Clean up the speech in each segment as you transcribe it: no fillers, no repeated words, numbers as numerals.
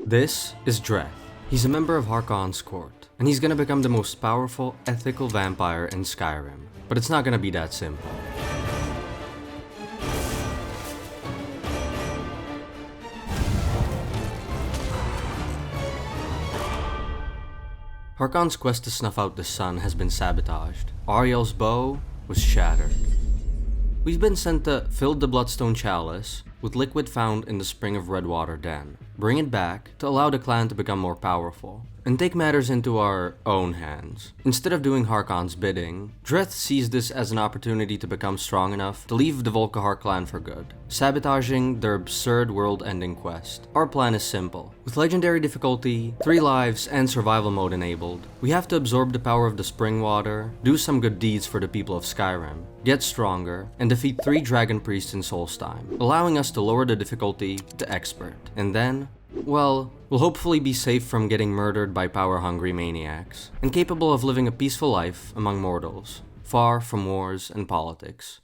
This is Dreth. He's a member of Harkon's court, and he's gonna become the most powerful, ethical vampire in Skyrim. But it's not gonna be that simple. Harkon's quest to snuff out the sun has been sabotaged. Ariel's bow was shattered. We've been sent to fill the Bloodstone Chalice with liquid found in the spring of Redwater Den, bring it back to allow the clan to become more powerful, and take matters into our own hands. Instead of doing Harkon's bidding, Dreth sees this as an opportunity to become strong enough to leave the Volkihar clan for good, sabotaging their absurd world-ending quest. Our plan is simple. With legendary difficulty, 3 lives, and survival mode enabled, we have to absorb the power of the spring water, do some good deeds for the people of Skyrim, get stronger, and defeat 3 dragon priests in Solstheim, allowing us to lower the difficulty to expert. And then, well, we'll hopefully be safe from getting murdered by power-hungry maniacs, and capable of living a peaceful life among mortals, far from wars and politics.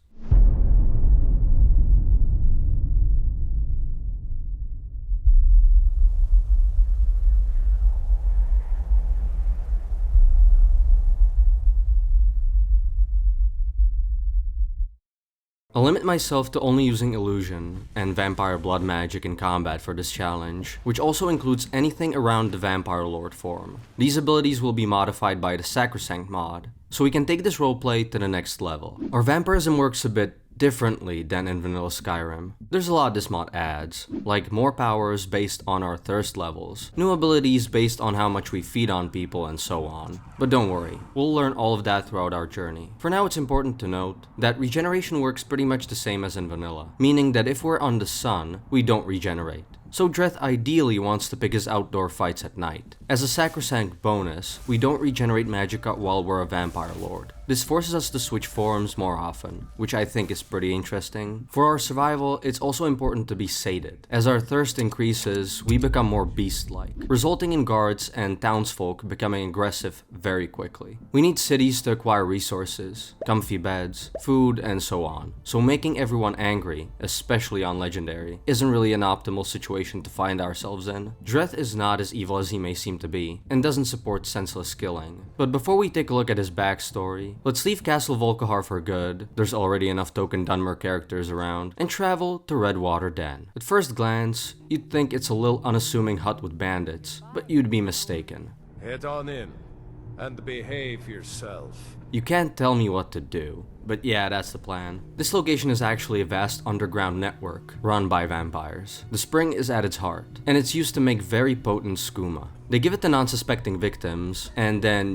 I'll limit myself to only using illusion and vampire blood magic in combat for this challenge, which also includes anything around the vampire lord form. These abilities will be modified by the Sacrosanct Mod, so we can take this roleplay to the next level. Our vampirism works a bit differently than in vanilla Skyrim. There's a lot this mod adds, like more powers based on our thirst levels, new abilities based on how much we feed on people, and so on. But don't worry, we'll learn all of that throughout our journey. For now, it's important to note that regeneration works pretty much the same as in vanilla, meaning that if we're on the sun, we don't regenerate. So Dreth ideally wants to pick his outdoor fights at night. As a sacrosanct bonus, we don't regenerate magicka while we're a vampire lord. This forces us to switch forms more often, which I think is pretty interesting. For our survival, it's also important to be sated. As our thirst increases, we become more beast-like, resulting in guards and townsfolk becoming aggressive very quickly. We need cities to acquire resources, comfy beds, food, and so on. So making everyone angry, especially on Legendary, isn't really an optimal situation to find ourselves in. Dreth is not as evil as he may seem to be, and doesn't support senseless killing. But before we take a look at his backstory, let's leave Castle Volkihar for good, there's already enough token Dunmer characters around, and travel to Redwater Den. At first glance, you'd think it's a little unassuming hut with bandits, but you'd be mistaken. Head on in, and behave yourself. You can't tell me what to do, but yeah, that's the plan. This location is actually a vast underground network run by vampires. The spring is at its heart, and it's used to make very potent skooma. They give it to non-suspecting victims, and then,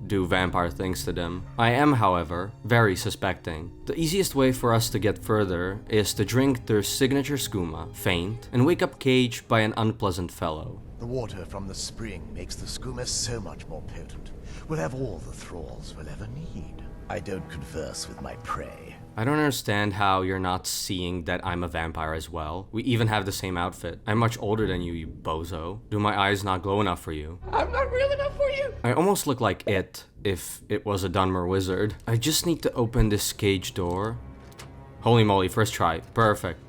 do vampire things to them. I am, however, very suspecting. The easiest way for us to get further is to drink their signature skooma, faint, and wake up caged by an unpleasant fellow. The water from the spring makes the skooma so much more potent. We'll have all the thralls we'll ever need. I don't converse with my prey. I don't understand how you're not seeing that I'm a vampire as well. We even have the same outfit. I'm much older than you bozo. Do my eyes not glow enough for you? I'm not real enough for you! I almost look like it, if it was a Dunmer wizard. I just need to open this cage door. Holy moly, first try. Perfect.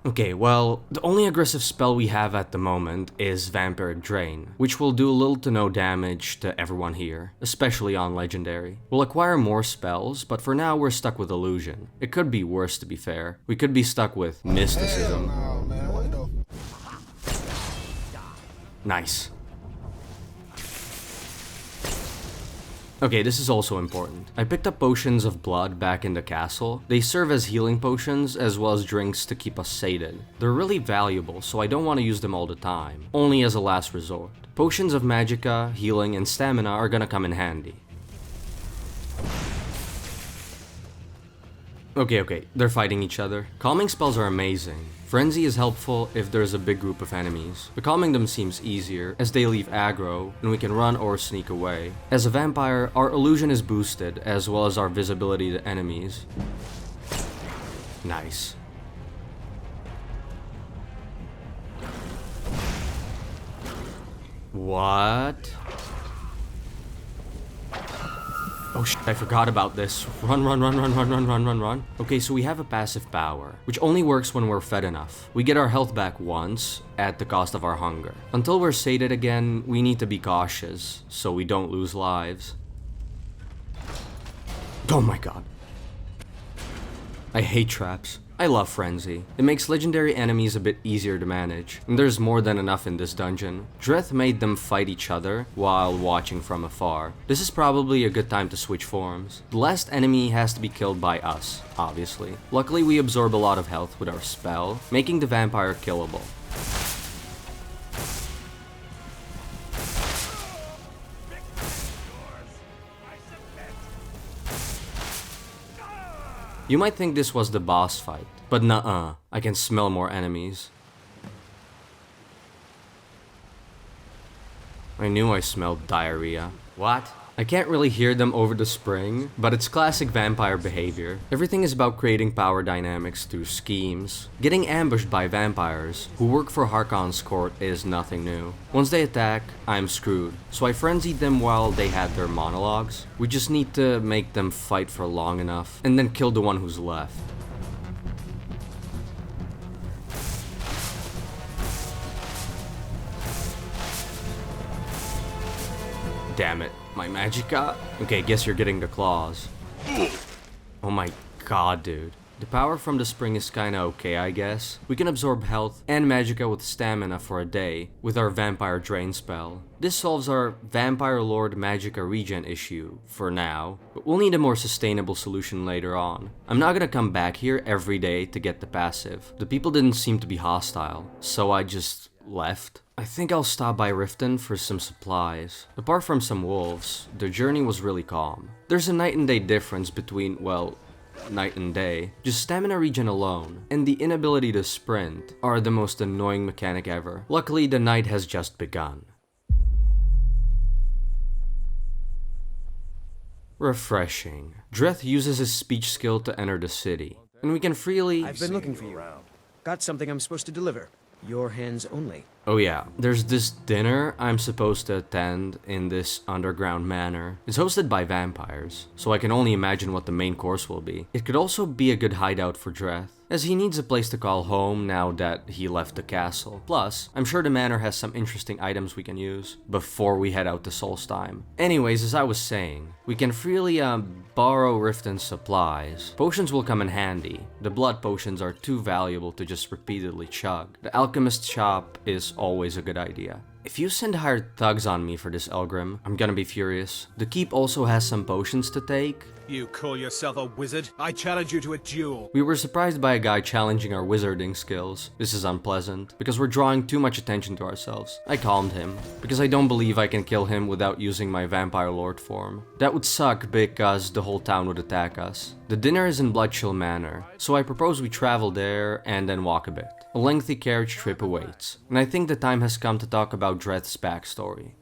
Okay, well, the only aggressive spell we have at the moment is Vampiric Drain, which will do little to no damage to everyone here, especially on Legendary. We'll acquire more spells, but for now we're stuck with Illusion. It could be worse, to be fair. We could be stuck with Mysticism. Nice. Okay, this is also important. I picked up potions of blood back in the castle. They serve as healing potions as well as drinks to keep us sated. They're really valuable, so I don't want to use them all the time, only as a last resort. Potions of magicka, healing, and stamina are gonna come in handy. Okay, they're fighting each other. Calming spells are amazing. Frenzy is helpful if there's a big group of enemies, but calming them seems easier as they leave aggro and we can run or sneak away. As a vampire, our illusion is boosted as well as our visibility to enemies. Nice. What? Oh shit, I forgot about this. Run, run, run, run, run, run, run, run, run. Okay, so we have a passive power, which only works when we're fed enough. We get our health back once, at the cost of our hunger. Until we're sated again, we need to be cautious, so we don't lose lives. Oh my god. I hate traps. I love Frenzy. It makes legendary enemies a bit easier to manage, and there's more than enough in this dungeon. Dreth made them fight each other while watching from afar. This is probably a good time to switch forms. The last enemy has to be killed by us, obviously. Luckily we absorb a lot of health with our spell, making the vampire killable. You might think this was the boss fight, but nuh-uh, I can smell more enemies. I knew I smelled diarrhea. What? I can't really hear them over the spring, but it's classic vampire behavior. Everything is about creating power dynamics through schemes. Getting ambushed by vampires who work for Harkon's court is nothing new. Once they attack, I'm screwed. So I frenzied them while they had their monologues. We just need to make them fight for long enough, and then kill the one who's left. Damn it. My magicka? Okay, guess you're getting the claws. Oh my god, dude. The power from the spring is kinda okay, I guess. We can absorb health and magicka with stamina for a day with our vampire drain spell. This solves our vampire lord magicka regen issue for now, but we'll need a more sustainable solution later on. I'm not gonna come back here every day to get the passive. The people didn't seem to be hostile, so I just left. I think I'll stop by Riften for some supplies. Apart from some wolves, the journey was really calm. There's a night and day difference between, well, night and day. Just stamina regen alone, and the inability to sprint are the most annoying mechanic ever. Luckily, the night has just begun. Refreshing. Dreth uses his speech skill to enter the city, and we can freely— I've been looking for you. Got something I'm supposed to deliver. Your hands only. Oh yeah, there's this dinner I'm supposed to attend in this underground manor. It's hosted by vampires, so I can only imagine what the main course will be. It could also be a good hideout for Dreth, as he needs a place to call home now that he left the castle. Plus, I'm sure the manor has some interesting items we can use before we head out to Solstheim. Anyways, as I was saying, we can freely borrow Riften's supplies. Potions will come in handy. The blood potions are too valuable to just repeatedly chug. The alchemist's shop is always a good idea. If you send hired thugs on me for this Elgrim, I'm gonna be furious. The keep also has some potions to take. You call yourself a wizard? I challenge you to a duel. We were surprised by a guy challenging our wizarding skills. This is unpleasant, because we're drawing too much attention to ourselves. I calmed him, because I don't believe I can kill him without using my vampire lord form. That would suck because the whole town would attack us. The dinner is in Bloodchill Manor, so I propose we travel there and then walk a bit. A lengthy carriage trip awaits, and I think the time has come to talk about Dreth's backstory.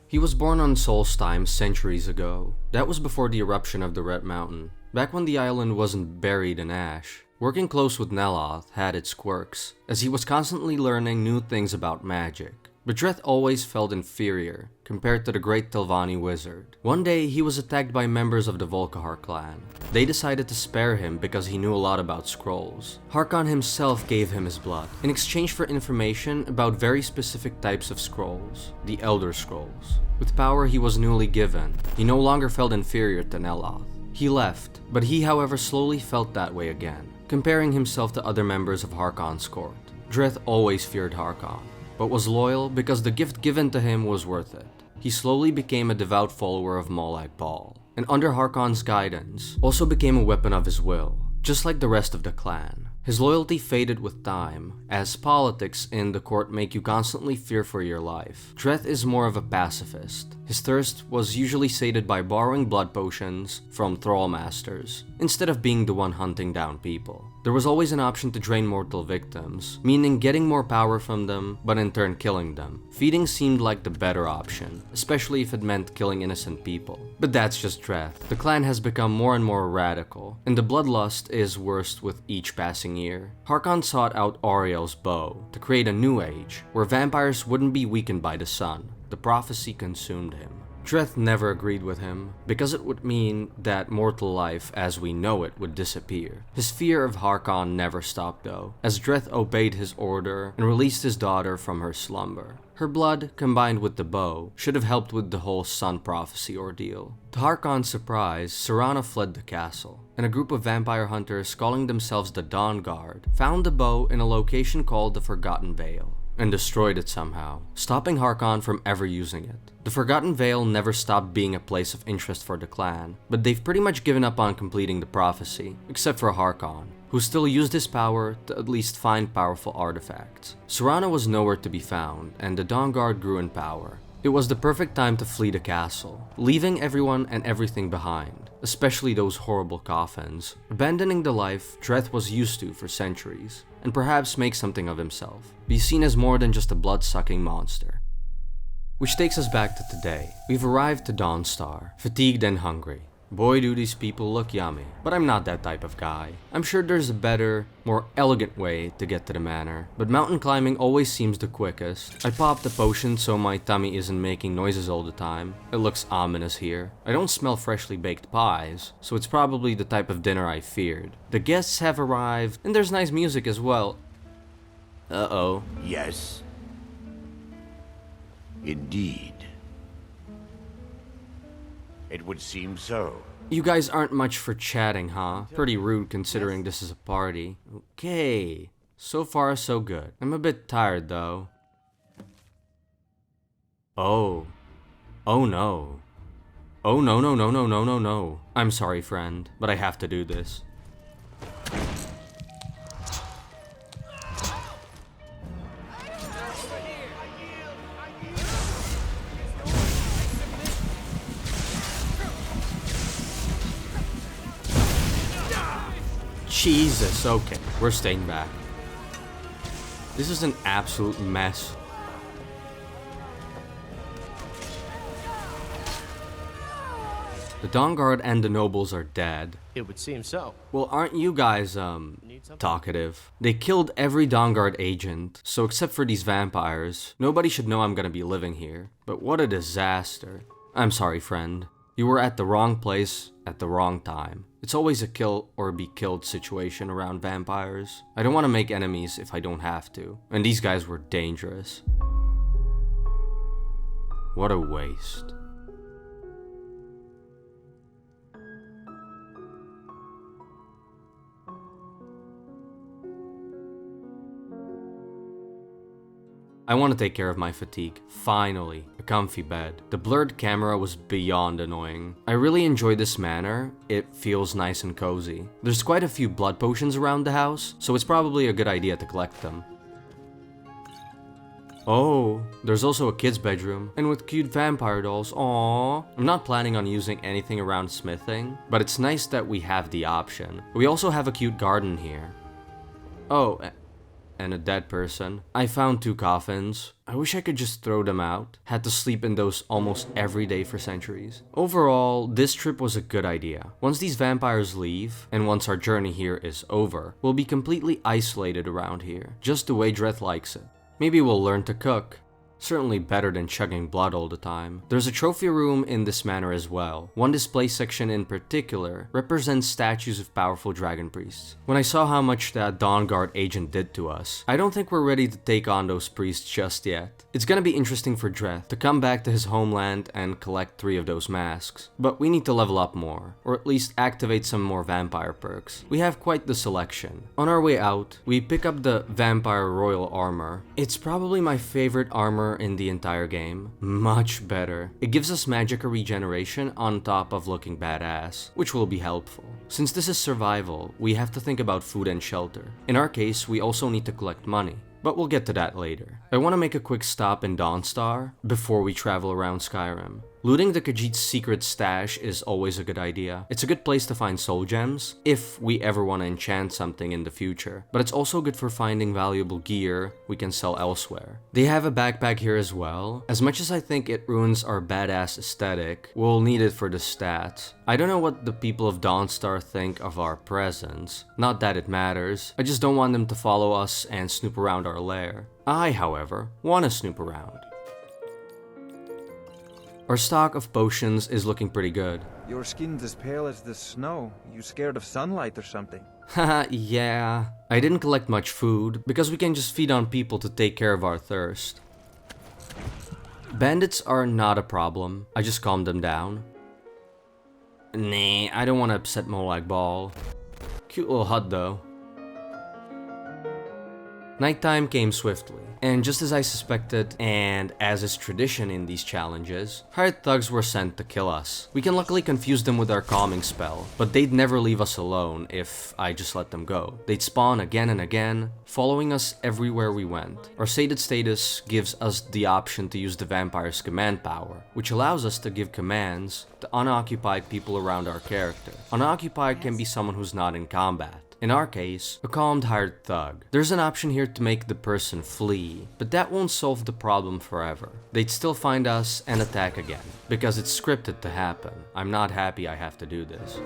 He was born on Solstheim centuries ago. That was before the eruption of the Red Mountain, back when the island wasn't buried in ash. Working close with Neloth had its quirks, as he was constantly learning new things about magic. But Dreth always felt inferior compared to the great Telvanni wizard. One day, he was attacked by members of the Volkihar clan. They decided to spare him because he knew a lot about scrolls. Harkon himself gave him his blood, in exchange for information about very specific types of scrolls, the Elder Scrolls. With power he was newly given, he no longer felt inferior to Neloth. He left, but he however slowly felt that way again, comparing himself to other members of Harkon's court. Dreth always feared Harkon, but was loyal because the gift given to him was worth it. He slowly became a devout follower of Molag Bal, and under Harkon's guidance, also became a weapon of his will, just like the rest of the clan. His loyalty faded with time, as politics in the court make you constantly fear for your life. Dreth is more of a pacifist. His thirst was usually sated by borrowing blood potions from thrall masters, instead of being the one hunting down people. There was always an option to drain mortal victims, meaning getting more power from them, but in turn killing them. Feeding seemed like the better option, especially if it meant killing innocent people. But that's just Dreth. The clan has become more and more radical, and the bloodlust is worse with each passing year. Harkon sought out Auriel's bow to create a new age, where vampires wouldn't be weakened by the sun. The prophecy consumed him. Dreth never agreed with him, because it would mean that mortal life as we know it would disappear. His fear of Harkon never stopped though, as Dreth obeyed his order and released his daughter from her slumber. Her blood, combined with the bow, should have helped with the whole sun prophecy ordeal. To Harkon's surprise, Serana fled the castle, and a group of vampire hunters calling themselves the Dawn Guard found the bow in a location called the Forgotten Vale, and destroyed it somehow, stopping Harkon from ever using it. The Forgotten Vale never stopped being a place of interest for the clan, but they've pretty much given up on completing the prophecy, except for Harkon, who still used his power to at least find powerful artifacts. Serana was nowhere to be found, and the Dawn Guard grew in power. It was the perfect time to flee the castle, leaving everyone and everything behind, especially those horrible coffins, abandoning the life Dreth was used to for centuries, and perhaps make something of himself, be seen as more than just a blood-sucking monster. Which takes us back to today. We've arrived to Dawnstar, fatigued and hungry. Boy, do these people look yummy, but I'm not that type of guy. I'm sure there's a better, more elegant way to get to the manor, but mountain climbing always seems the quickest. I popped a potion so my tummy isn't making noises all the time. It looks ominous here. I don't smell freshly baked pies, so it's probably the type of dinner I feared. The guests have arrived, and there's nice music as well. Uh-oh. Yes. Indeed. It would seem so. You guys aren't much for chatting, huh? Pretty rude considering this is a party. Okay. So far, so good. I'm a bit tired, though. Oh. Oh no. Oh no no no no no no no. I'm sorry, friend, but I have to do this. Jesus, okay, we're staying back. This is an absolute mess. The Dawn Guard and the nobles are dead. It would seem so. Well, aren't you guys, talkative? They killed every Dawn Guard agent, so except for these vampires, nobody should know I'm gonna be living here. But what a disaster. I'm sorry, friend. You were at the wrong place at the wrong time. It's always a kill or be killed situation around vampires. I don't want to make enemies if I don't have to, and these guys were dangerous. What a waste. I want to take care of my fatigue. Finally, a comfy bed. The blurred camera was beyond annoying. I really enjoy this manor. It feels nice and cozy. There's quite a few blood potions around the house, so it's probably a good idea to collect them. Oh, there's also a kid's bedroom, and with cute vampire dolls, aww. I'm not planning on using anything around smithing, but it's nice that we have the option. We also have a cute garden here. Oh, and a dead person. I found 2 coffins. I wish I could just throw them out. Had to sleep in those almost every day for centuries. Overall, this trip was a good idea. Once these vampires leave, and once our journey here is over, we'll be completely isolated around here, just the way Dreth likes it. Maybe we'll learn to cook. Certainly better than chugging blood all the time. There's a trophy room in this manor as well. One display section in particular represents statues of powerful dragon priests. When I saw how much that Dawn Guard agent did to us, I don't think we're ready to take on those priests just yet. It's gonna be interesting for Dreth to come back to his homeland and collect 3 of those masks. But we need to level up more, or at least activate some more vampire perks. We have quite the selection. On our way out, we pick up the Vampire Royal Armor. It's probably my favorite armor in the entire game. Much better. It gives us magic regeneration on top of looking badass, which will be helpful. Since this is survival, we have to think about food and shelter. In our case, we also need to collect money, but we'll get to that later. I want to make a quick stop in Dawnstar before we travel around Skyrim. Looting the Khajiit's secret stash is always a good idea. It's a good place to find soul gems, if we ever want to enchant something in the future. But it's also good for finding valuable gear we can sell elsewhere. They have a backpack here as well. As much as I think it ruins our badass aesthetic, we'll need it for the stats. I don't know what the people of Dawnstar think of our presence. Not that it matters, I just don't want them to follow us and snoop around our lair. I, however, want to snoop around. Our stock of potions is looking pretty good. Your skin's as pale as the snow. You scared of sunlight or something? Haha, yeah. I didn't collect much food, because we can just feed on people to take care of our thirst. Bandits are not a problem. I just calmed them down. Nah, I don't want to upset Molag Ball. Cute little hut though. Nighttime came swiftly, and just as I suspected, and as is tradition in these challenges, hired thugs were sent to kill us. We can luckily confuse them with our calming spell, but they'd never leave us alone if I just let them go. They'd spawn again and again, following us everywhere we went. Our sated status gives us the option to use the vampire's command power, which allows us to give commands to unoccupied people around our character. Unoccupied can be someone who's not in combat. In our case, a calmed hired thug. There's an option here to make the person flee, but that won't solve the problem forever. They'd still find us and attack again, because it's scripted to happen. I'm not happy I have to do this.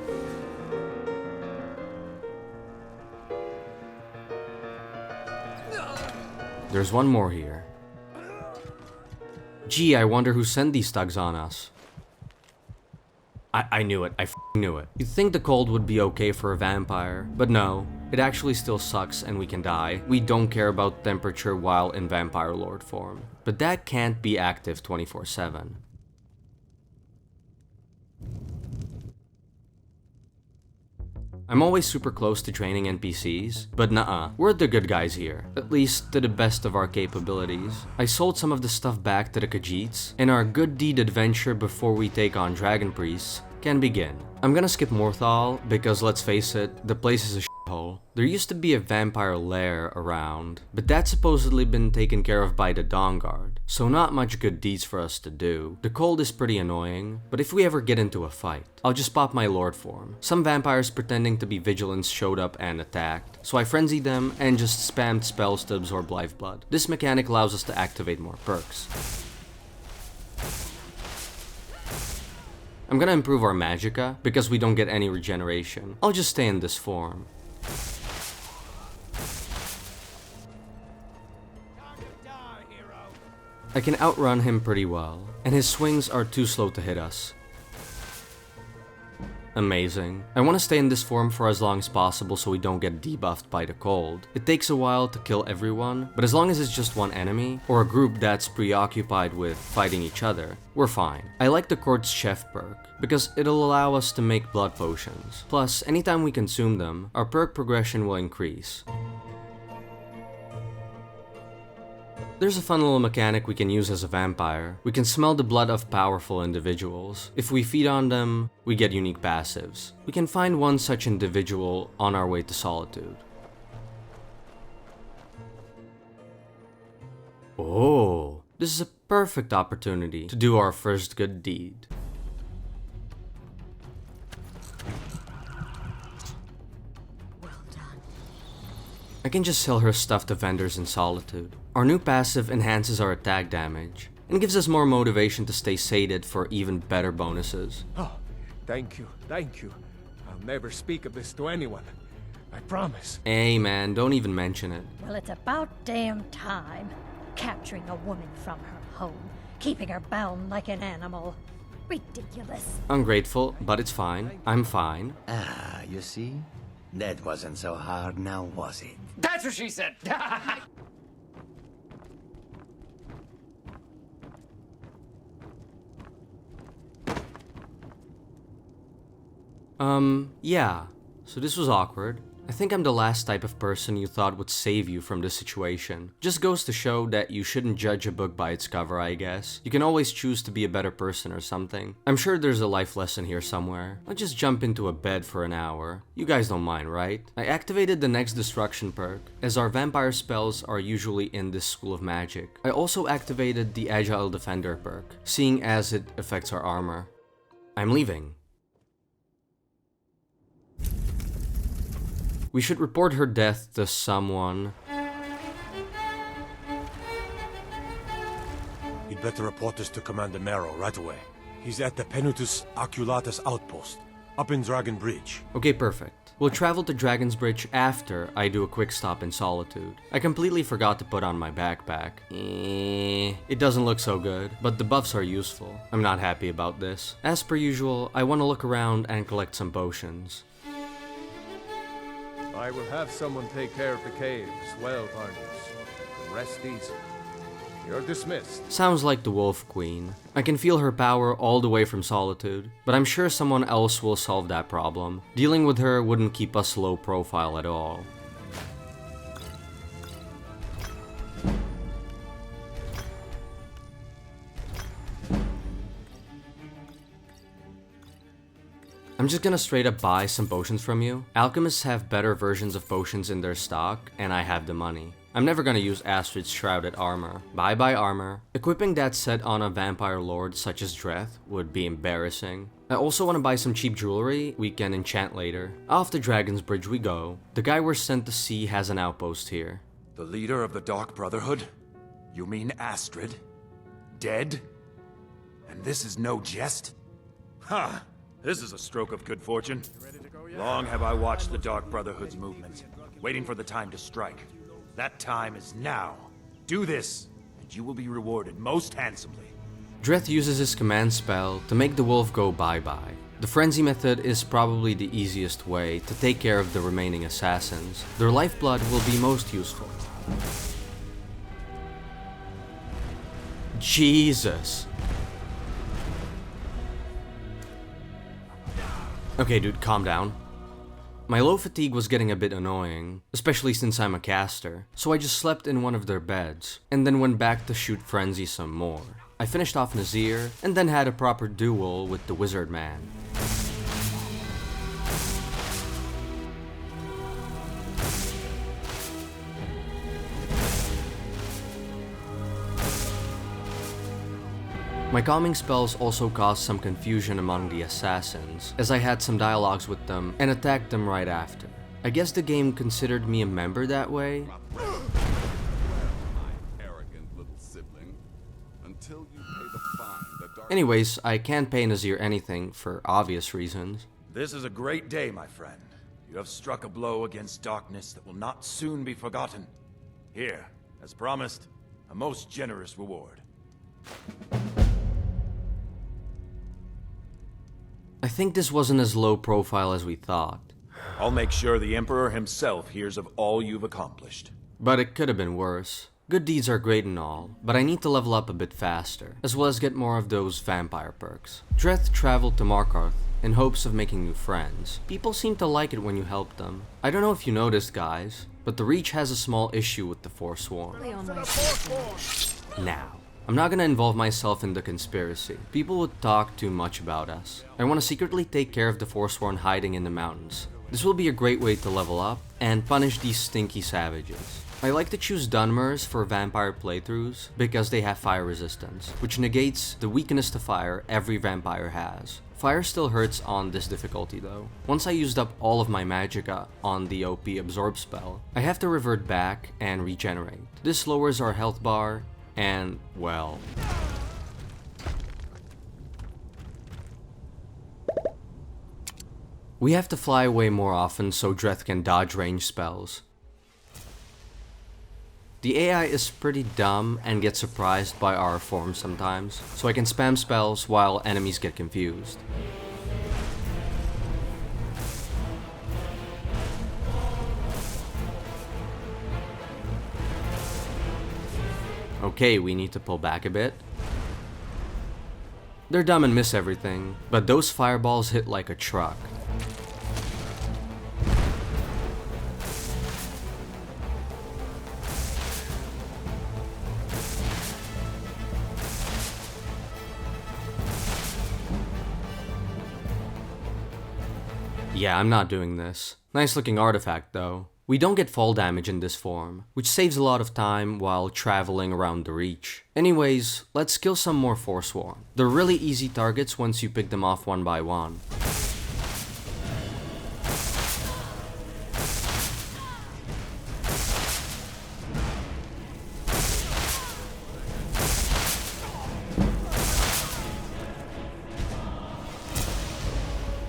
There's one more here. Gee, I wonder who sent these thugs on us. I knew it. I knew it. You'd think the cold would be okay for a vampire, but no. It actually still sucks and we can die. We don't care about temperature while in vampire lord form. But that can't be active 24/7. I'm always super close to training NPCs, but nuh-uh, we're the good guys here, at least to the best of our capabilities. I sold some of the stuff back to the Khajiits, and our good deed adventure before we take on dragon priests can begin. I'm gonna skip Morthal, because let's face it, the place is a shithole. There used to be a vampire lair around, but that's supposedly been taken care of by the Dawn Guard, so not much good deeds for us to do. The cold is pretty annoying, but if we ever get into a fight, I'll just pop my lord form. Some vampires pretending to be vigilants showed up and attacked, so I frenzied them and just spammed spells to absorb lifeblood. This mechanic allows us to activate more perks. I'm gonna improve our magicka, because we don't get any regeneration. I'll just stay in this form. I can outrun him pretty well, and his swings are too slow to hit us. Amazing. I want to stay in this form for as long as possible so we don't get debuffed by the cold. It takes a while to kill everyone, but as long as it's just one enemy, or a group that's preoccupied with fighting each other, we're fine. I like the Court's Chef perk, because it'll allow us to make blood potions. Plus, anytime we consume them, our perk progression will increase. There's a fun little mechanic we can use as a vampire. We can smell the blood of powerful individuals. If we feed on them, we get unique passives. We can find one such individual on our way to Solitude. Oh, this is a perfect opportunity to do our first good deed. I can just sell her stuff to vendors in Solitude. Our new passive enhances our attack damage, and gives us more motivation to stay sated for even better bonuses. Oh, thank you, thank you. I'll never speak of this to anyone. I promise. Hey man, don't even mention it. Well, it's about damn time. Capturing a woman from her home, keeping her bound like an animal. Ridiculous. Ungrateful, but it's fine. I'm fine. Ah, you see? That wasn't so hard now, was it? That's what she said! Yeah. So this was awkward. I think I'm the last type of person you thought would save you from this situation. Just goes to show that you shouldn't judge a book by its cover, I guess. You can always choose to be a better person or something. I'm sure there's a life lesson here somewhere. I'll just jump into a bed for an hour. You guys don't mind, right? I activated the next destruction perk, as our vampire spells are usually in this school of magic. I also activated the agile defender perk, seeing as it affects our armor. I'm leaving. We should report her death to someone. You'd better report this to Commander Mero right away. He's at the Penutus Oculatus outpost. Up in Dragon Bridge. Okay, perfect. We'll travel to Dragon's Bridge after I do a quick stop in Solitude. I completely forgot to put on my backpack. It doesn't look so good, but the buffs are useful. I'm not happy about this. As per usual, I want to look around and collect some potions. I will have someone take care of the cave as well, partners. Rest easy. You're dismissed. Sounds like the Wolf Queen. I can feel her power all the way from Solitude, but I'm sure someone else will solve that problem. Dealing with her wouldn't keep us low profile at all. I'm just gonna straight up buy some potions from you. Alchemists have better versions of potions in their stock, and I have the money. I'm never gonna use Astrid's Shrouded Armor. Bye bye armor. Equipping that set on a vampire lord such as Dreth would be embarrassing. I also want to buy some cheap jewelry we can enchant later. Off the Dragon's Bridge we go. The guy we're sent to see has an outpost here. The leader of the Dark Brotherhood? You mean Astrid? Dead? And this is no jest? Ha! This is a stroke of good fortune. Long have I watched the Dark Brotherhood's movements, waiting for the time to strike. That time is now. Do this, and you will be rewarded most handsomely. Dreth uses his command spell to make the wolf go bye-bye. The frenzy method is probably the easiest way to take care of the remaining assassins. Their lifeblood will be most useful. Jesus. Okay, dude, calm down. My low fatigue was getting a bit annoying, especially since I'm a caster, so I just slept in one of their beds, and then went back to shoot Frenzy some more. I finished off Nazir, and then had a proper duel with the Wizard Man. My calming spells also caused some confusion among the assassins, as I had some dialogues with them and attacked them right after. I guess the game considered me a member that way. Anyways, I can't pay Nazir anything for obvious reasons. This is a great day, my friend. You have struck a blow against darkness that will not soon be forgotten. Here, as promised, a most generous reward. I think this wasn't as low profile as we thought. I'll make sure the Emperor himself hears of all you've accomplished. But it could have been worse. Good deeds are great and all, but I need to level up a bit faster, as well as get more of those vampire perks. Dreth traveled to Markarth in hopes of making new friends. People seem to like it when you help them. I don't know if you noticed, guys, but the Reach has a small issue with the Forsworn. Now, I'm not gonna involve myself in the conspiracy. People would talk too much about us. I want to secretly take care of the Forsworn hiding in the mountains. This will be a great way to level up and punish these stinky savages. I like to choose Dunmers for vampire playthroughs because they have fire resistance, which negates the weakness to fire every vampire has. Fire still hurts on this difficulty though. Once I used up all of my magicka on the OP Absorb spell, I have to revert back and regenerate. This lowers our health bar and, well... we have to fly away more often so Dreth can dodge range spells. The AI is pretty dumb and gets surprised by our form sometimes, so I can spam spells while enemies get confused. Okay, we need to pull back a bit. They're dumb and miss everything, but those fireballs hit like a truck. Yeah, I'm not doing this. Nice looking artifact though. We don't get fall damage in this form, which saves a lot of time while traveling around the Reach. Anyways, let's kill some more Forsworn. They're really easy targets once you pick them off one by one.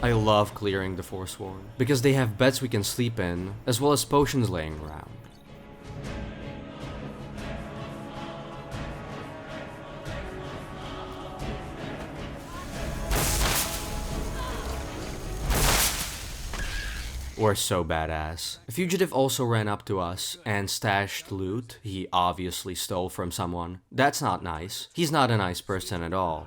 I love clearing the Forsworn, because they have beds we can sleep in, as well as potions laying around. We're so badass. A fugitive also ran up to us and stashed loot he obviously stole from someone. That's not nice. He's not a nice person at all.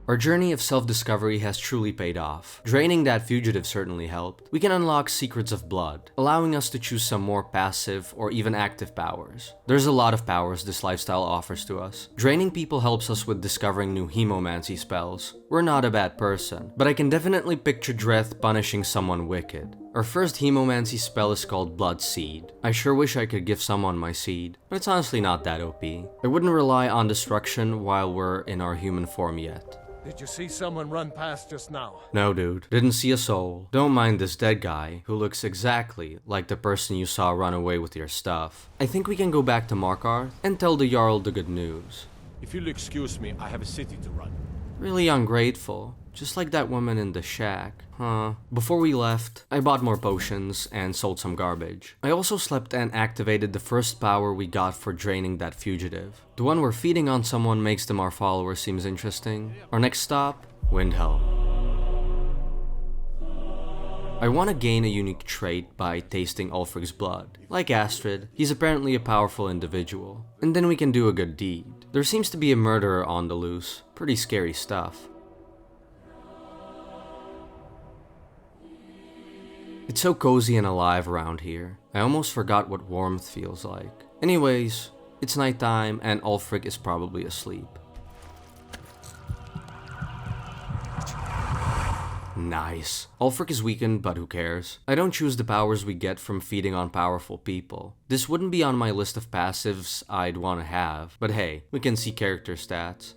Our journey of self-discovery has truly paid off. Draining that fugitive certainly helped. We can unlock Secrets of Blood, allowing us to choose some more passive or even active powers. There's a lot of powers this lifestyle offers to us. Draining people helps us with discovering new hemomancy spells. We're not a bad person, but I can definitely picture Dreth punishing someone wicked. Our first hemomancy spell is called Blood Seed. I sure wish I could give someone my seed, but it's honestly not that OP. I wouldn't rely on destruction while we're in our human form yet. Did you see someone run past just now? No, dude. Didn't see a soul. Don't mind this dead guy, who looks exactly like the person you saw run away with your stuff. I think we can go back to Markarth and tell the Jarl the good news. If you'll excuse me, I have a city to run. Really ungrateful. Just like that woman in the shack. Huh. Before we left, I bought more potions and sold some garbage. I also slept and activated the first power we got for draining that fugitive. The one where feeding on someone makes them our followers seems interesting. Our next stop, Windhelm. I want to gain a unique trait by tasting Ulfric's blood. Like Astrid, he's apparently a powerful individual. And then we can do a good deed. There seems to be a murderer on the loose. Pretty scary stuff. It's so cozy and alive around here. I almost forgot what warmth feels like. Anyways, it's nighttime and Ulfric is probably asleep. Nice. Ulfric is weakened, but who cares? I don't choose the powers we get from feeding on powerful people. This wouldn't be on my list of passives I'd want to have, but hey, we can see character stats.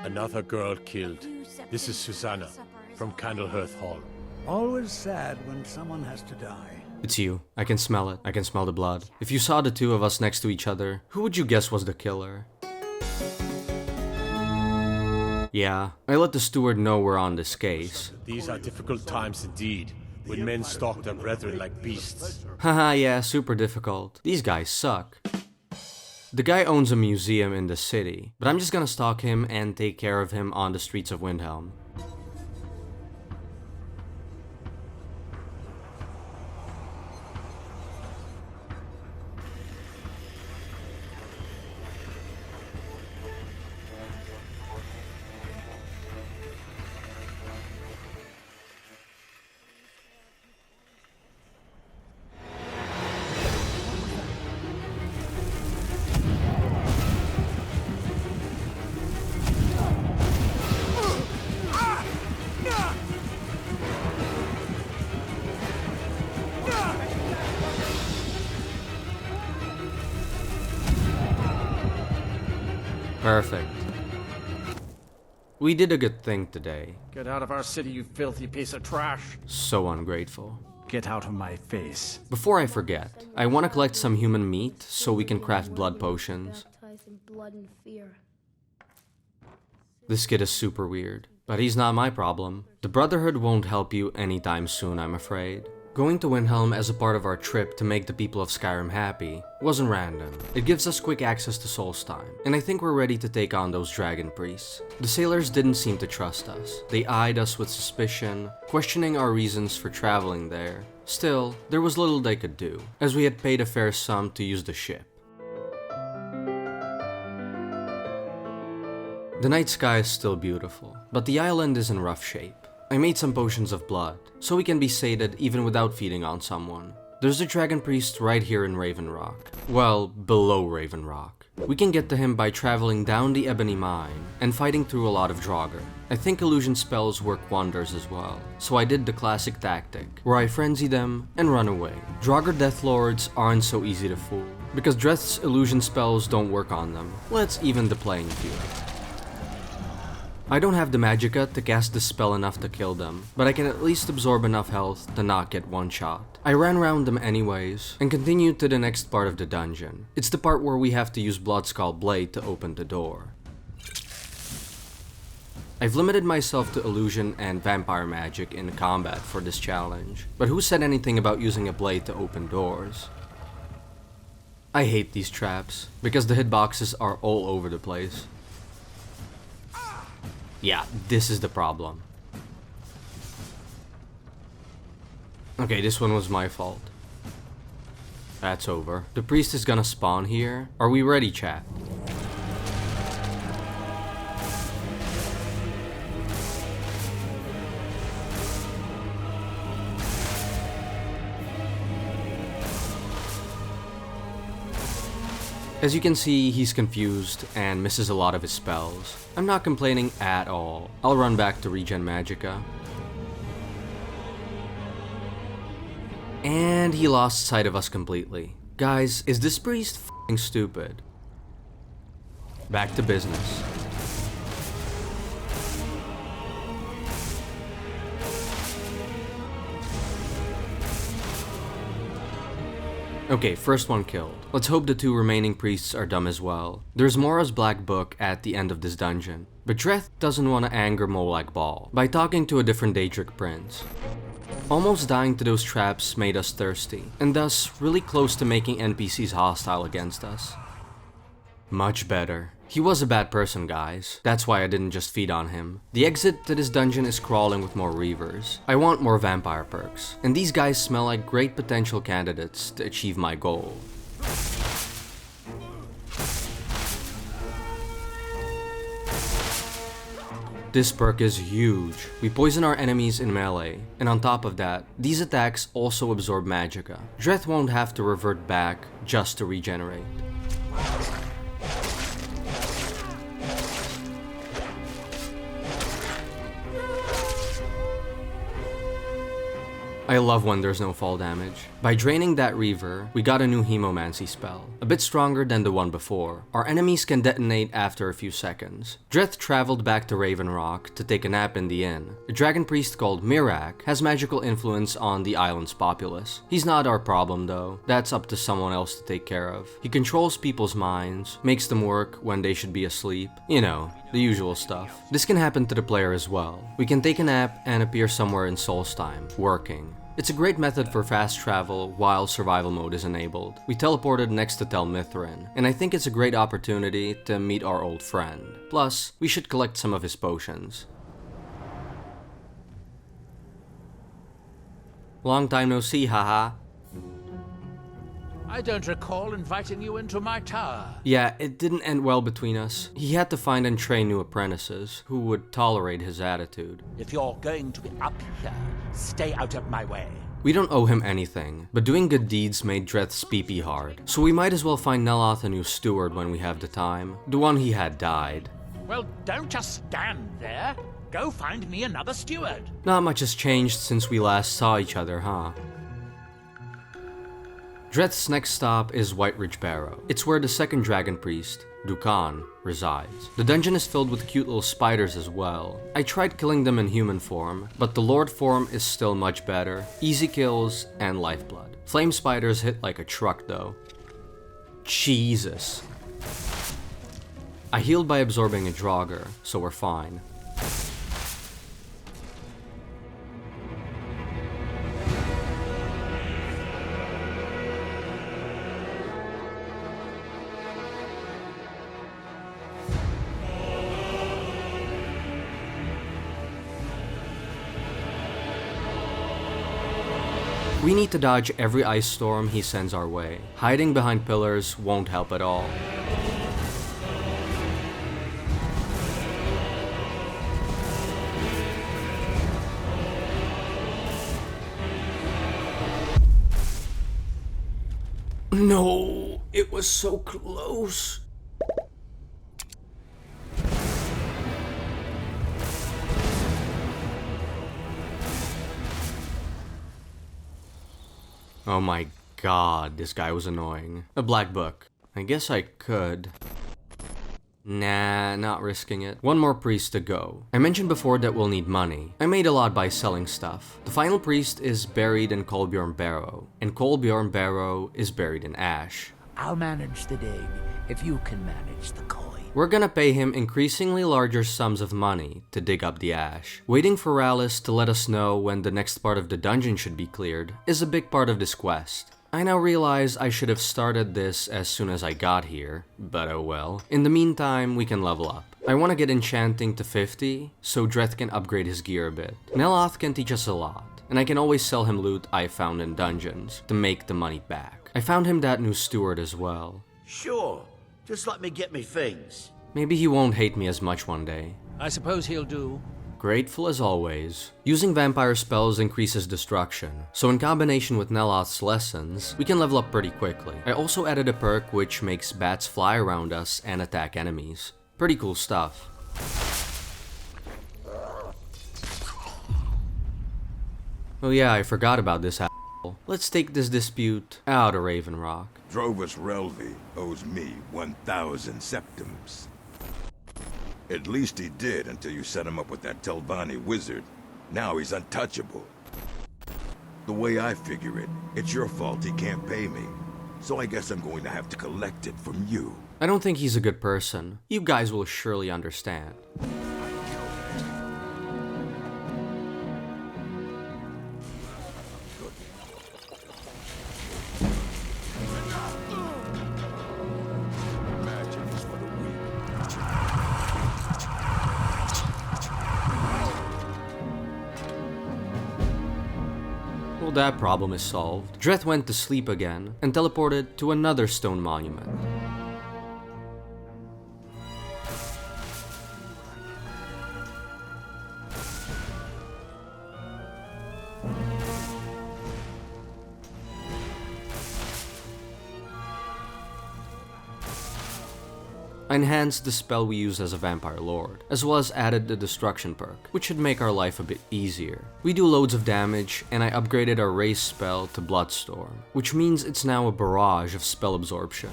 Another girl killed. This is Susanna, from Candlehearth Hall. Always sad when someone has to die. It's you. I can smell it. I can smell the blood. If you saw the two of us next to each other, who would you guess was the killer? Yeah, I let the steward know we're on this case. These are difficult times indeed, when men stalk their brethren like beasts. Haha, yeah, super difficult. These guys suck. The guy owns a museum in the city, but I'm just gonna stalk him and take care of him on the streets of Windhelm. Perfect. We did a good thing today. Get out of our city, you filthy piece of trash. So ungrateful. Get out of my face. Before I forget, I want to collect some human meat so we can craft blood potions. This kid is super weird, but he's not my problem. The Brotherhood won't help you anytime soon, I'm afraid. Going to Windhelm as a part of our trip to make the people of Skyrim happy wasn't random. It gives us quick access to Solstheim, and I think we're ready to take on those dragon priests. The sailors didn't seem to trust us. They eyed us with suspicion, questioning our reasons for traveling there. Still, there was little they could do, as we had paid a fair sum to use the ship. The night sky is still beautiful, but the island is in rough shape. I made some potions of blood, so we can be sated even without feeding on someone. There's a dragon priest right here in Raven Rock. Well, below Raven Rock. We can get to him by traveling down the Ebony Mine and fighting through a lot of Draugr. I think illusion spells work wonders as well, so I did the classic tactic, where I frenzy them and run away. Draugr Deathlords aren't so easy to fool, because Dreth's illusion spells don't work on them. Let's even the playing field. I don't have the magicka to cast the spell enough to kill them, but I can at least absorb enough health to not get one shot. I ran around them anyways, and continued to the next part of the dungeon. It's the part where we have to use Bloodskull Blade to open the door. I've limited myself to illusion and vampire magic in combat for this challenge, but who said anything about using a blade to open doors? I hate these traps, because the hitboxes are all over the place. Yeah, this is the problem. Okay, this one was my fault. That's over. The priest is gonna spawn here. Are we ready, chat? As you can see, he's confused and misses a lot of his spells. I'm not complaining at all. I'll run back to regen magicka. And he lost sight of us completely. Guys, is this priest f***ing stupid? Back to business. Okay, first one killed. Let's hope the two remaining priests are dumb as well. There's Mora's Black Book at the end of this dungeon, but Dreth doesn't want to anger Molag Bal by talking to a different Daedric prince. Almost dying to those traps made us thirsty, and thus really close to making NPCs hostile against us. Much better. He was a bad person, guys. That's why I didn't just feed on him. The exit to this dungeon is crawling with more Reavers. I want more vampire perks, and these guys smell like great potential candidates to achieve my goal. This perk is huge. We poison our enemies in melee, and on top of that, these attacks also absorb magicka. Dreth won't have to revert back just to regenerate. I love when there's no fall damage. By draining that Reaver, we got a new Hemomancy spell, a bit stronger than the one before. Our enemies can detonate after a few seconds. Dreth traveled back to Raven Rock to take a nap in the inn. A dragon priest called Mirak has magical influence on the island's populace. He's not our problem though, that's up to someone else to take care of. He controls people's minds, makes them work when they should be asleep. You know, the usual stuff. This can happen to the player as well. We can take a nap and appear somewhere in Solstheim, working. It's a great method for fast travel while survival mode is enabled. We teleported next to Tel Mithrin, and I think it's a great opportunity to meet our old friend. Plus, we should collect some of his potions. Long time no see, haha. I don't recall inviting you into my tower. Yeah, it didn't end well between us. He had to find and train new apprentices who would tolerate his attitude. If you're going to be up here, stay out of my way. We don't owe him anything, but doing good deeds made Dreth's PP hard. So we might as well find Neloth a new steward when we have the time. The one he had died. Well, don't just stand there. Go find me another steward. Not much has changed since we last saw each other, huh? Dreth's next stop is Whiteridge Barrow. It's where the second dragon priest, Dukan, resides. The dungeon is filled with cute little spiders as well. I tried killing them in human form, but the Lord form is still much better. Easy kills and lifeblood. Flame spiders hit like a truck though. Jesus. I healed by absorbing a Draugr, so we're fine. We need to dodge every ice storm he sends our way. Hiding behind pillars won't help at all. No, it was so close. Oh my god, this guy was annoying. A black book. I guess I could. Nah, not risking it. One more priest to go. I mentioned before that we'll need money. I made a lot by selling stuff. The final priest is buried in Kolbjorn Barrow, and Kolbjorn Barrow is buried in ash. I'll manage the dig if you can manage the coin. We're gonna pay him increasingly larger sums of money to dig up the ash. Waiting for Rallis to let us know when the next part of the dungeon should be cleared is a big part of this quest. I now realize I should have started this as soon as I got here, but oh well. In the meantime, we can level up. I want to get enchanting to 50, so Dreth can upgrade his gear a bit. Neloth can teach us a lot, and I can always sell him loot I found in dungeons to make the money back. I found him that new steward as well. Sure, just let me get me things. Maybe he won't hate me as much one day. I suppose he'll do. Grateful as always. Using vampire spells increases destruction, so in combination with Neloth's lessons, we can level up pretty quickly. I also added a perk which makes bats fly around us and attack enemies. Pretty cool stuff. Oh yeah, I forgot about this asshole. Let's take this dispute out of Raven Rock. Drovus Relvi owes me 1,000 septims. At least he did until you set him up with that Telvanni wizard. Now he's untouchable. The way I figure it, it's your fault he can't pay me. So I guess I'm going to have to collect it from you. I don't think he's a good person. You guys will surely understand. Well, that problem is solved. Dreth went to sleep again and teleported to another stone monument. I enhanced the spell we use as a vampire lord, as well as added the destruction perk, which should make our life a bit easier. We do loads of damage, and I upgraded our race spell to Bloodstorm, which means it's now a barrage of spell absorption.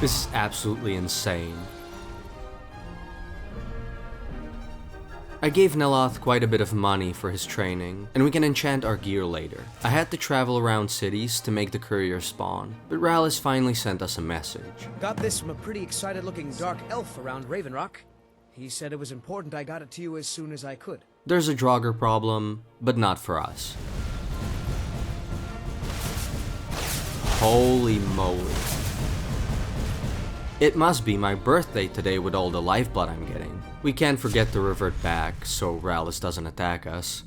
This is absolutely insane. I gave Neloth quite a bit of money for his training, and we can enchant our gear later. I had to travel around cities to make the courier spawn, but Rallis finally sent us a message. Got this from a pretty excited looking dark elf around Raven Rock. He said it was important I got it to you as soon as I could. There's a Draugr problem, but not for us. Holy moly. It must be my birthday today with all the lifeblood I'm getting. We can't forget to revert back so Rallis doesn't attack us.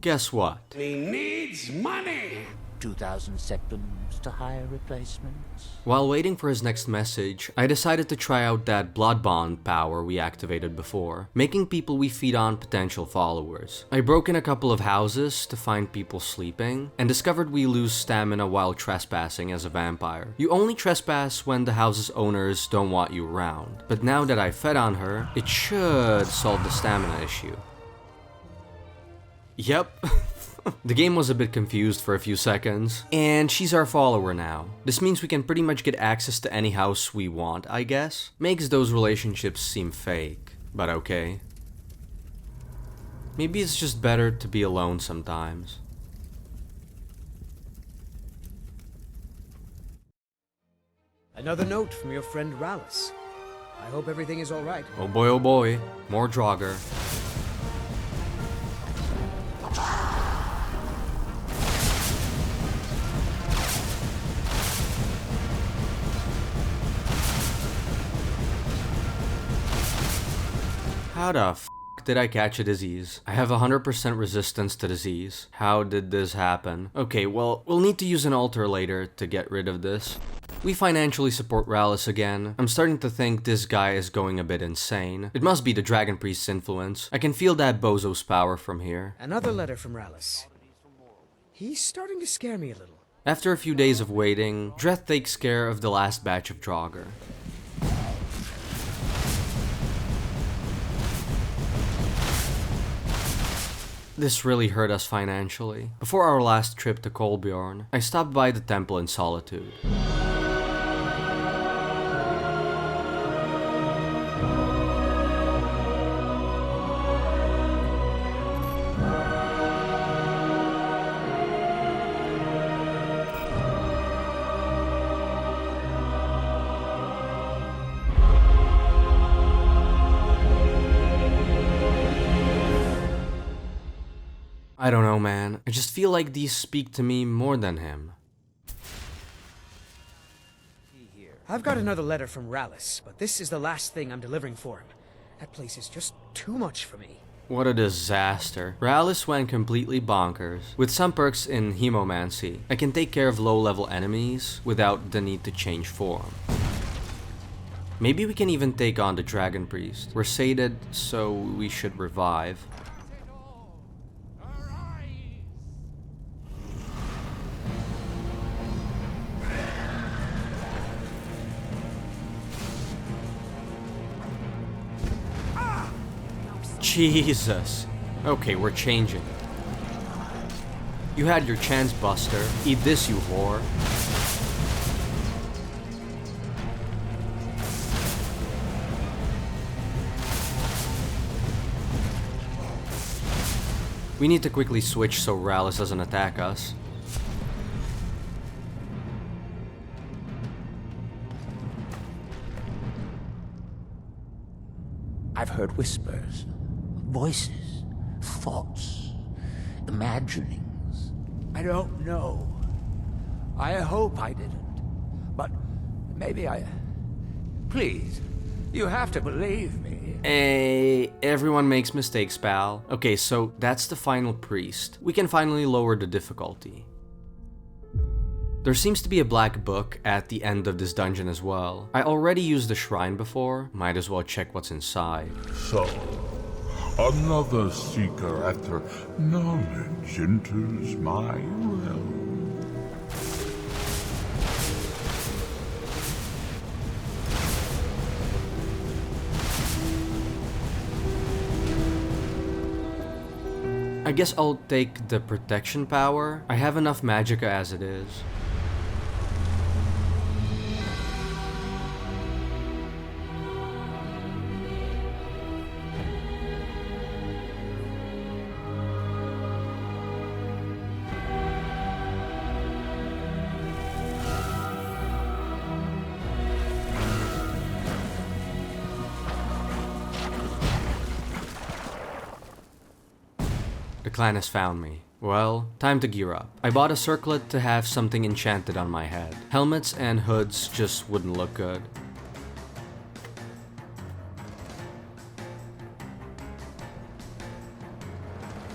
Guess what? He needs money! 2,000 septims to hire replacements. While waiting for his next message, I decided to try out that blood bond power we activated before, making people we feed on potential followers. I broke in a couple of houses to find people sleeping, and discovered we lose stamina while trespassing as a vampire. You only trespass when the house's owners don't want you around, but now that I fed on her, it should solve the stamina issue. Yep. The game was a bit confused for a few seconds, and she's our follower now. This means we can pretty much get access to any house we want, I guess. Makes those relationships seem fake, but okay. Maybe it's just better to be alone sometimes. Another note from your friend Rallis. I hope everything is alright. Oh boy, more Draugr. How the f did I catch a disease? I have 100% resistance to disease. How did this happen? Okay, well, we'll need to use an altar later to get rid of this. We financially support Rallis again. I'm starting to think this guy is going a bit insane. It must be the Dragon Priest's influence. I can feel that bozo's power from here. Another letter from Rallis. He's starting to scare me a little. After a few days of waiting, Dreth takes care of the last batch of Draugr. This really hurt us financially. Before our last trip to Kolbjorn, I stopped by the temple in Solitude. I don't know, man. I just feel like these speak to me more than him. I've got another letter from Rallis, but this is the last thing I'm delivering for him. That place is just too much for me. What a disaster. Rallis went completely bonkers. With some perks in Hemomancy, I can take care of low-level enemies without the need to change form. Maybe we can even take on the Dragon Priest. We're sated, so we should revive. Jesus. Okay, we're changing. You had your chance, Buster. Eat this, you whore. We need to quickly switch so Rallis doesn't attack us. I've heard whispers, voices, thoughts, imaginings. I don't know. I hope I didn't. But maybe I... Please, you have to believe me. Hey, everyone makes mistakes, pal. Okay, so that's the final priest. We can finally lower the difficulty. There seems to be a black book at the end of this dungeon as well. I already used the shrine before, might as well check what's inside. So, another seeker after knowledge enters my realm. I guess I'll take the protection power. I have enough magicka as it is. The clan has found me. Well, time to gear up. I bought a circlet to have something enchanted on my head. Helmets and hoods just wouldn't look good.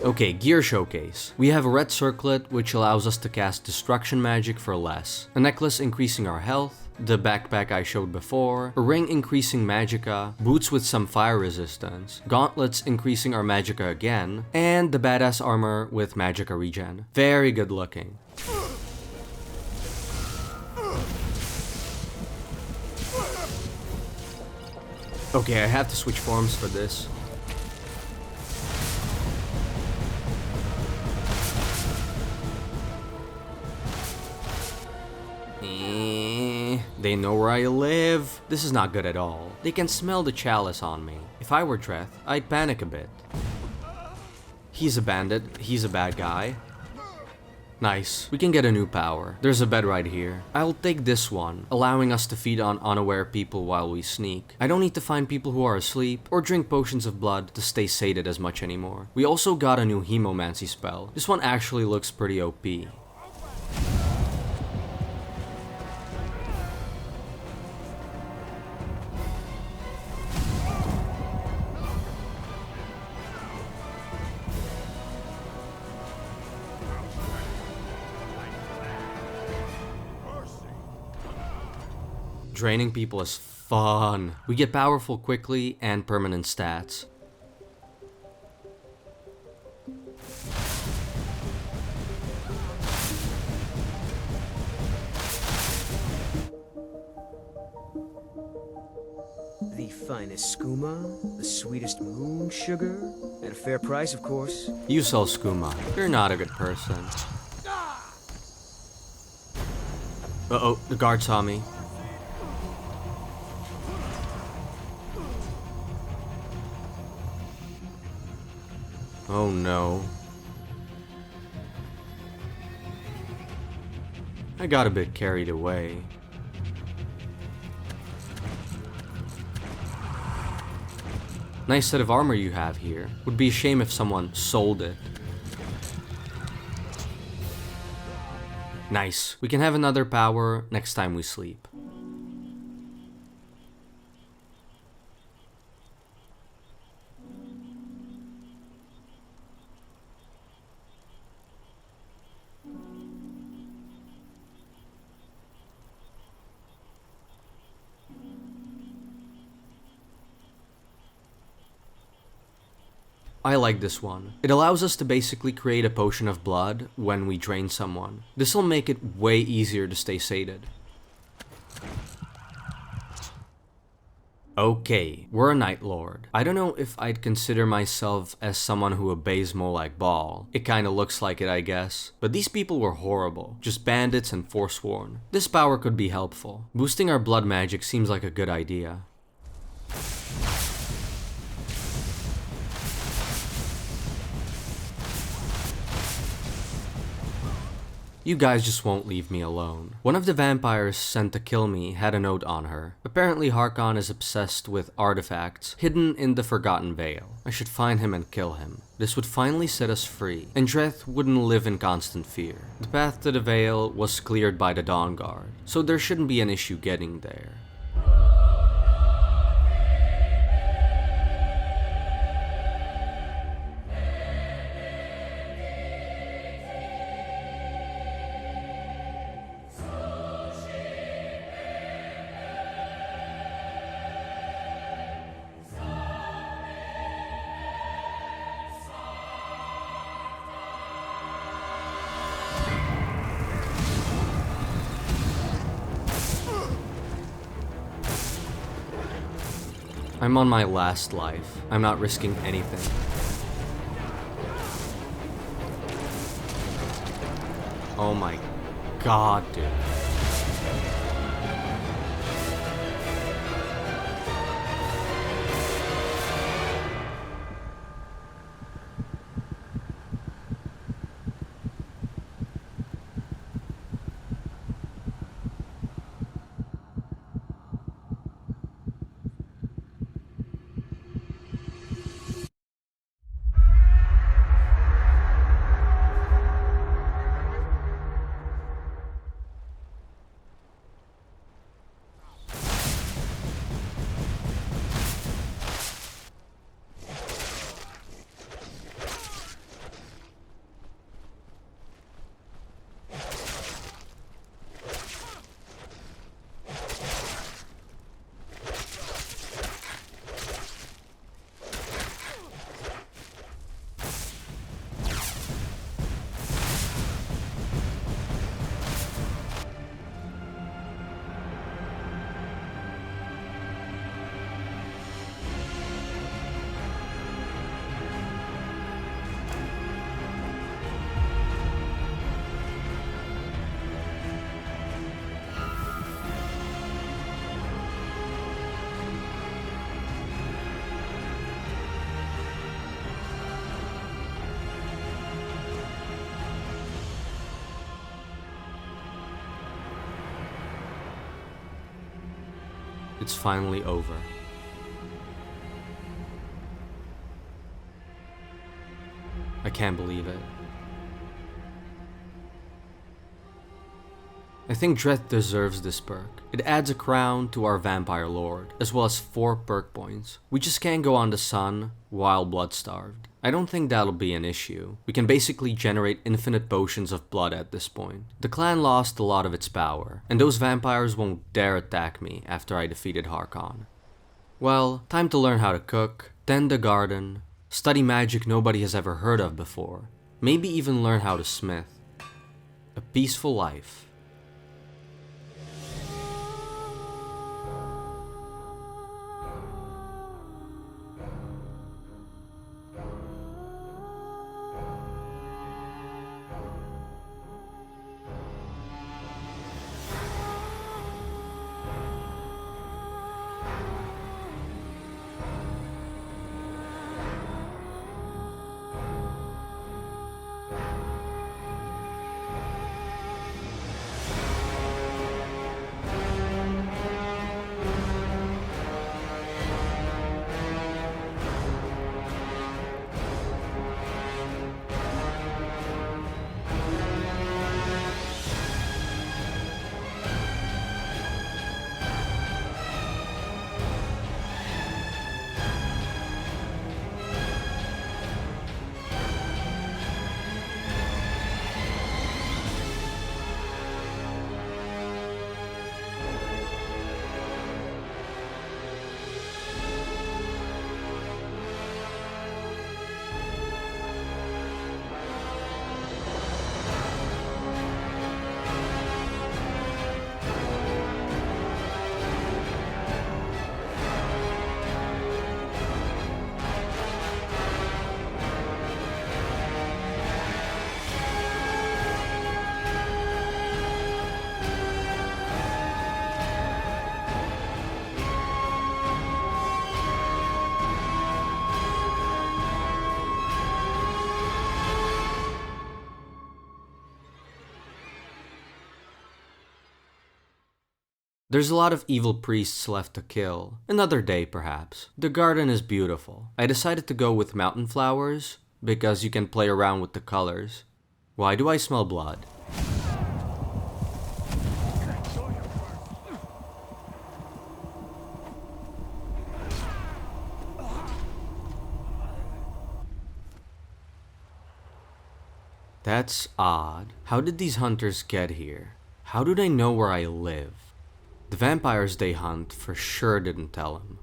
Okay, gear showcase. We have a red circlet which allows us to cast destruction magic for less, a necklace increasing our health, the backpack I showed before, a ring increasing magicka, boots with some fire resistance, gauntlets increasing our magicka again, and the badass armor with magicka regen. Very good looking. Okay, I have to switch forms for this. They know where I live. This is not good at all. They can smell the chalice on me. If I were Dreth, I'd panic a bit. He's a bandit. He's a bad guy. Nice. We can get a new power. There's a bed right here. I'll take this one, allowing us to feed on unaware people while we sneak. I don't need to find people who are asleep or drink potions of blood to stay sated as much anymore. We also got a new Hemomancy spell. This one actually looks pretty OP. Draining people is fun. We get powerful quickly and permanent stats. The finest skooma, the sweetest moon sugar, at a fair price, of course. You sell skooma. You're not a good person. Uh-oh, the guard saw me. Oh no. I got a bit carried away. Nice set of armor you have here. Would be a shame if someone sold it. Nice. We can have another power next time we sleep. I like this one. It allows us to basically create a potion of blood when we drain someone. This will make it way easier to stay sated. Okay, we're a Night Lord. I don't know if I'd consider myself as someone who obeys more like Baal. It kinda looks like it, I guess. But these people were horrible. Just bandits and forsworn. This power could be helpful. Boosting our blood magic seems like a good idea. You guys just won't leave me alone. One of the vampires sent to kill me had a note on her. Apparently Harkon is obsessed with artifacts hidden in the Forgotten Vale. I should find him and kill him. This would finally set us free, and Dreth wouldn't live in constant fear. The path to the Vale was cleared by the Dawn Guard, so there shouldn't be an issue getting there. I'm on my last life. I'm not risking anything. Oh my god, dude. It's finally over. I can't believe it. I think Dreth deserves this perk. It adds a crown to our Vampire Lord, as well as 4 perk points. We just can't go on the sun while blood-starved. I don't think that'll be an issue. We can basically generate infinite potions of blood at this point. The clan lost a lot of its power, and those vampires won't dare attack me after I defeated Harkon. Well, time to learn how to cook, tend the garden, study magic nobody has ever heard of before, maybe even learn how to smith. A peaceful life. There's a lot of evil priests left to kill. Another day, perhaps. The garden is beautiful. I decided to go with mountain flowers because you can play around with the colors. Why do I smell blood? That's odd. How did these hunters get here? How do they know where I live? The vampires they hunt for sure didn't tell him.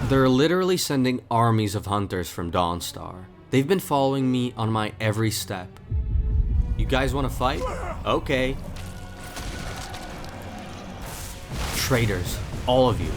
They're literally sending armies of hunters from Dawnstar. They've been following me on my every step. You guys want to fight? Okay. Traitors, all of you.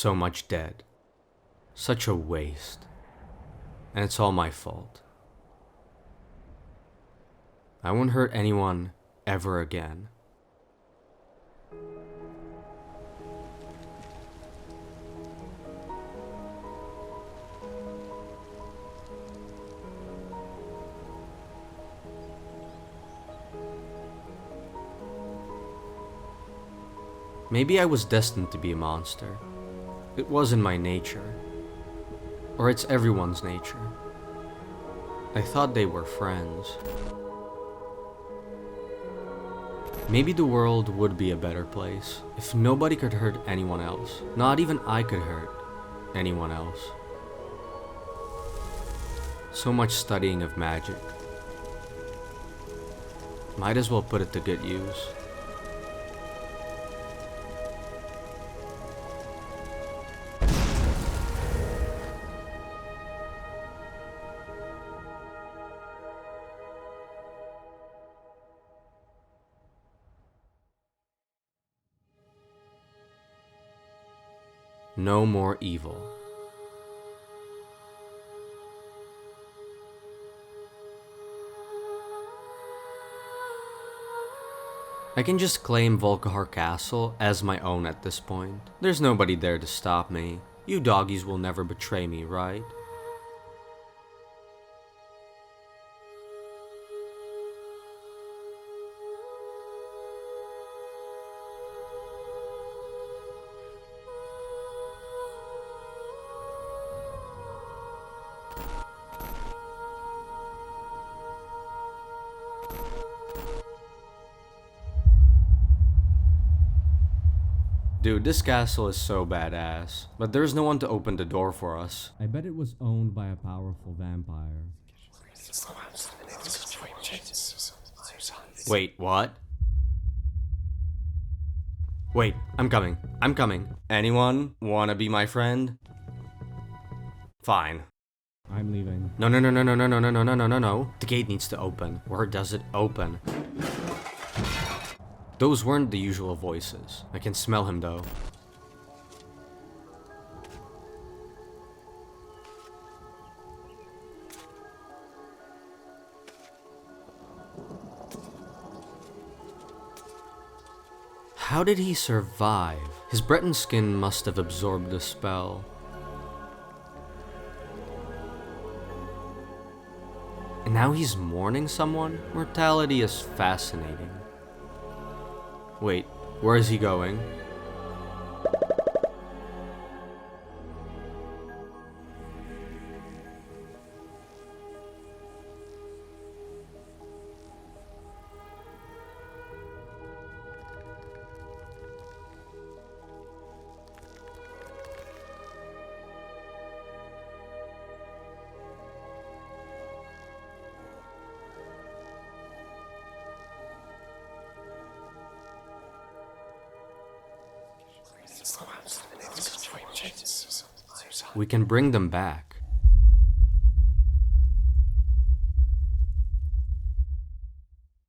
So much dead. Such a waste. And it's all my fault. I won't hurt anyone ever again. Maybe I was destined to be a monster. It wasn't my nature. Or it's everyone's nature. I thought they were friends. Maybe the world would be a better place if nobody could hurt anyone else. Not even I could hurt anyone else. So much studying of magic. Might as well put it to good use. No more evil. I can just claim Volkihar Castle as my own at this point. There's nobody there to stop me. You doggies will never betray me, right? Dude, this castle is so badass, but there's no one to open the door for us. I bet it was owned by a powerful vampire. Wait, what? Wait, I'm coming. I'm coming. Anyone wanna be my friend? Fine. I'm leaving. No, no, no, no, no, no, no, no, no, no, no, no, no. The gate needs to open. Where does it open? Those weren't the usual voices. I can smell him though. How did he survive? His Breton skin must have absorbed the spell. And now he's mourning someone? Mortality is fascinating. Wait, where is he going? We can bring them back.